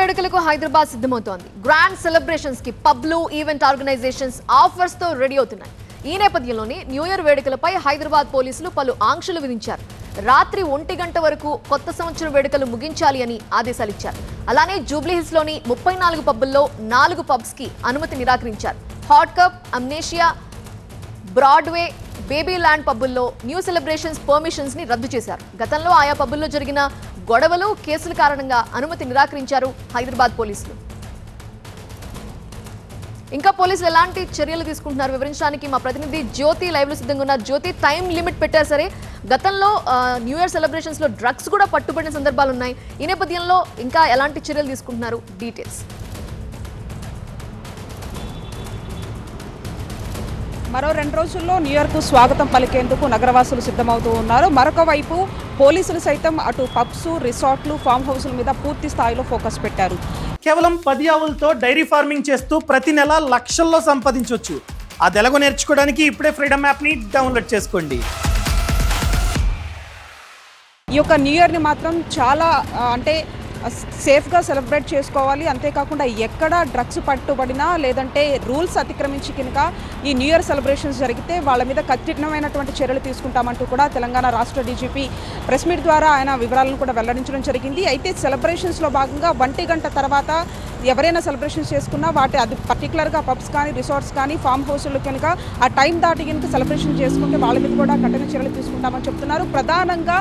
వేడుకలకు హైదరాబాద్ సిద్ధమవుతోంది. Grand celebrations కి పబ్లు, ఈవెంట్ ఆర్గనైజేషన్స్ ఆఫర్స్ తో రెడీ అవుతున్నాయి. ఈ నేపథ్యంలోనే న్యూ ఇయర్ వేడుకలపై హైదరాబాద్ పోలీసులు పలు ఆంక్షలు విధించారు. రాత్రి 1 గంట వరకు కొత్త సంవత్సరం వేడుకలు ముగించాలి అని ఆదేశాలు ఇచ్చారు. అలానే జూబ్లీహిల్స్ లోని 34 పబ్బుల్లో 4 పబ్స్ కి అనుమతి నిరాకరించారు. Hot Cup, Amnesia, Broadway, Baby Land పబ్బుల్లో న్యూ సెలబ్రేషన్స్ పర్మిషన్స్ ని రద్దు చేశారు. గతంలో ఆయా పబ్బుల్లో జరిగిన గొడవలు, కేసుల కారణంగా అనుమతి నిరాకరించారు హైదరాబాద్ పోలీసులు. ఇంకా పోలీసులు ఎలాంటి చర్యలు తీసుకుంటున్నారు వివరించడానికి మా ప్రతినిధి జ్యోతి లైవ్ లో సిద్ధంగా ఉన్నారు. జ్యోతి, టైం లిమిట్ పెట్టారు సరే, గతంలో న్యూ ఇయర్ సెలబ్రేషన్స్ లో డ్రగ్స్ కూడా పట్టుబడిన సందర్భాలు ఉన్నాయి. ఈ నేపథ్యంలో ఇంకా ఎలాంటి చర్యలు తీసుకుంటున్నారు, డీటెయిల్స్? మరో 2 రోజుల్లో న్యూ ఇయర్కు స్వాగతం పలికేందుకు నగరవాసులు సిద్ధమవుతూ ఉన్నారు. మరొక వైపు పోలీసులు సైతం అటు పబ్స్, రిసార్ట్లు, ఫామ్ హౌస్ల మీద పూర్తి స్థాయిలో ఫోకస్ పెట్టారు. కేవలం 10 ఆవులతో డైరీ ఫార్మింగ్ చేస్తూ ప్రతి నెల లక్షల్లో సంపాదించవచ్చు. అది ఎలాగో నేర్చుకోవడానికి ఇప్పుడే ఫ్రీడమ్ యాప్ని డౌన్లోడ్ చేసుకోండి. ఈ యొక్క న్యూ ఇయర్ని మాత్రం చాలా సేఫ్గా సెలబ్రేట్ చేసుకోవాలి. అంతేకాకుండా ఎక్కడ డ్రగ్స్ పట్టుబడినా లేదంటే రూల్స్ అతిక్రమించి కనుక ఈ న్యూ ఇయర్ సెలబ్రేషన్స్ జరిగితే వాళ్ళ మీద కఠినమైనటువంటి చర్యలు తీసుకుంటామంటూ కూడా తెలంగాణ రాష్ట్ర డీజీపీ ప్రెస్ మీట్ ద్వారా ఆయన వివరాలను కూడా వెల్లడించడం జరిగింది. అయితే సెలబ్రేషన్స్లో భాగంగా 1 గంట తర్వాత ఎవరైనా సెలబ్రేషన్స్ చేసుకున్నా వాటి అది పర్టికులర్గా పబ్స్ కానీ, రిసార్ట్స్ కానీ, ఫామ్ హౌస్లు కనుక ఆ టైం దాటి కనుక సెలబ్రేషన్ చేసుకుంటే వాళ్ళ మీద కూడా కఠిన చర్యలు తీసుకుంటామని చెప్తున్నారు. ప్రధానంగా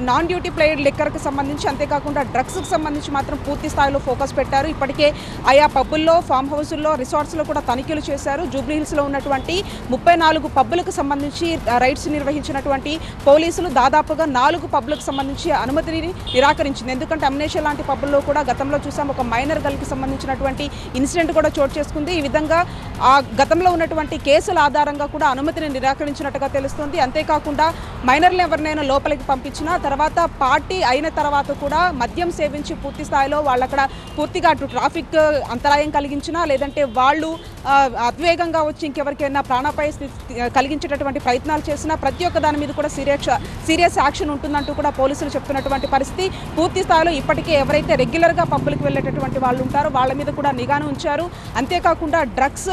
నాన్ డ్యూటీ ప్లేడ్ లిక్కర్కి సంబంధించి, అంతేకాకుండా డ్రగ్స్కి సంబంధించి మాత్రం పూర్తి స్థాయిలో ఫోకస్ పెట్టారు. ఇప్పటికే ఆయా పబ్బుల్లో, ఫామ్ హౌస్ల్లో, రిసార్ట్స్లో కూడా తనిఖీలు చేశారు. జూబ్లీహిల్స్లో ఉన్నటువంటి 34 పబ్బులకు సంబంధించి రైడ్స్ నిర్వహించినటువంటి పోలీసులు దాదాపుగా 4 పబ్బులకు సంబంధించి అనుమతిని నిరాకరించింది. ఎందుకంటే అమ్నేషియా లాంటి పబ్బుల్లో కూడా గతంలో చూసాం, ఒక మైనర్ గర్ల్కి సంబంధించినటువంటి ఇన్సిడెంట్ కూడా చోటు చేసుకుంది. ఈ విధంగా ఆ గతంలో ఉన్నటువంటి కేసుల ఆధారంగా కూడా అనుమతిని నిరాకరించినట్టుగా తెలుస్తుంది. అంతేకాకుండా మైనర్లు ఎవరినైనా లోపలికి పంపించినా తర్వాత పార్టీ అయిన తర్వాత కూడా మద్యం సేవించి పూర్తి స్థాయిలో వాళ్ళు అక్కడ పూర్తిగా అటు ట్రాఫిక్ అంతరాయం కలిగించినా లేదంటే వాళ్ళు అద్వేగంగా వచ్చి ఇంకెవరికైనా ప్రాణాపాయ కలిగించేటటువంటి ప్రయత్నాలు చేసినా ప్రతి ఒక్క దాని మీద కూడా సీరియస్ యాక్షన్ ఉంటుందంటూ కూడా పోలీసులు చెప్తున్నటువంటి పరిస్థితి. పూర్తి స్థాయిలో ఇప్పటికే ఎవరైతే రెగ్యులర్గా పబ్బులకు వెళ్ళేటటువంటి వాళ్ళు ఉంటారో వాళ్ళ మీద కూడా నిఘాను ఉంచారు. అంతేకాకుండా డ్రగ్స్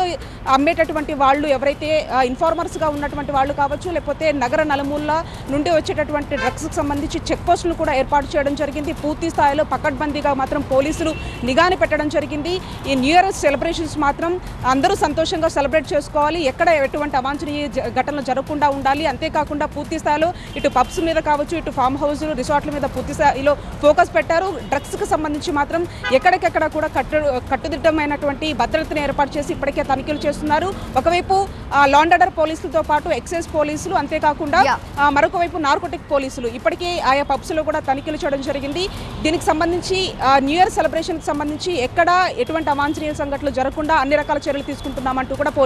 అమ్మేటటువంటి వాళ్ళు ఎవరైతే ఇన్ఫార్మర్స్గా ఉన్నటువంటి వాళ్ళు కావచ్చు, లేకపోతే నగర నలుమూల నుండి వచ్చేటటువంటి డ్రగ్స్కి సంబంధించి చెక్ పోస్టులు కూడా ఏర్పాటు చేయడం జరిగింది. పూర్తి స్థాయిలో పకడ్బందీగా మాత్రం పోలీసులు నిఘాని పెట్టడం జరిగింది. ఈ న్యూ ఇయర్ సెలబ్రేషన్స్ మాత్రం అందరూ సంతోషంగా సెలబ్రేట్ చేసుకోవాలి, ఎక్కడ ఎటువంటి అవాంఛనీయ ఘటనలు జరగకుండా ఉండాలి. అంతేకాకుండా పూర్తి స్థాయిలో ఇటు పబ్స్ మీద కావచ్చు, ఇటు ఫామ్ హౌస్లు, రిసార్ట్ల మీద పూర్తి స్థాయిలో ఫోకస్ పెట్టారు. డ్రగ్స్కి సంబంధించి మాత్రం ఎక్కడికెక్కడ కూడా కట్టుదిట్టమైనటువంటి భద్రతను ఏర్పాటు చేసి ఇప్పటికే తనిఖీలు చేస్తున్నారు. ఒకవైపు లా అండ్ ఆర్డర్ పోలీసులతో పాటు ఎక్సైజ్ పోలీసులు, అంతేకాకుండా మరొక వైపు నార్కోటిక్ పోలీసులు ఇప్పటికే ఆయా పబ్స్లో కూడా తనిఖీలు చేయడం జరిగింది. దీనికి సంబంధించి న్యూ ఇయర్ సెలబ్రేషన్కి సంబంధించి ఎక్కడ ఎటువంటి అవాంఛనీయ సంఘటనలు జరగకుండా అన్ని రకాల చర్యలు తీసుకుంటున్నామంటూ కూడా పోలీసులు